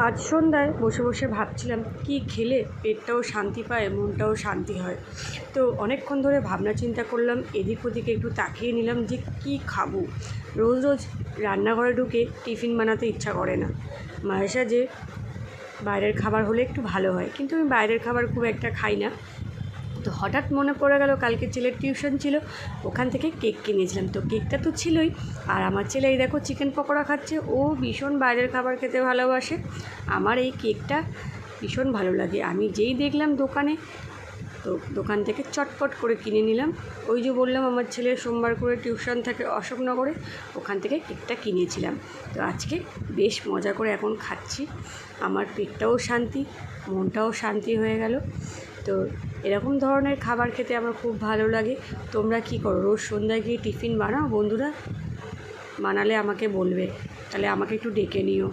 আজ সন্ধ্যায় বসে বসে ভাবছিলাম কি খেলে পেটটাও শান্তি পায়, মনটাও শান্তি হয়। তো অনেকক্ষণ ধরে ভাবনা চিন্তা করলাম, এদিক ওদিকে একটু তাকিয়ে নিলাম যে কি খাবো। রোজ রোজ রান্নাঘরে ঢুকে টিফিন বানাতে ইচ্ছা করে না। মাঝে সাঝে বাইরের খাবার হলে একটু ভালো হয়, কিন্তু আমি বাইরের খাবার খুব একটা খাই না। তো হঠাৎ মনে পড়ে গেল কালকে ছেলের টিউশন ছিল, ওখান থেকে কেক কিনেছিলাম। তো কেকটা তো ছিলই, আর আমার ছেলে এই দেখো চিকেন পকোড়া খাচ্ছে। ও ভীষণ বাইরের খাবার খেতে ভালোবাসে। আমার এই কেকটা ভীষণ ভালো লাগে। আমি যেই দেখলাম দোকানে, তো দোকান থেকে চটপট করে কিনে নিলাম। ওই যে বললাম আমার ছেলের সোমবার করে টিউশন থাকে অশোকনগরে, ওখান থেকে কেকটা কিনেছিলাম। তো আজকে বেশ মজা করে এখন খাচ্ছি। আমার পেটটাও শান্তি, মনটাও শান্তি হয়ে গেল। তো এরকম ধরনের খাবার খেতে আমার খুব ভালো লাগে। তোমরা কি করো? রোজ সন্ধ্যায় গিয়ে টিফিন বানাও বন্ধুরা? বানালে আমাকে বলবে, তাহলে আমাকে একটু ডেকে নিও।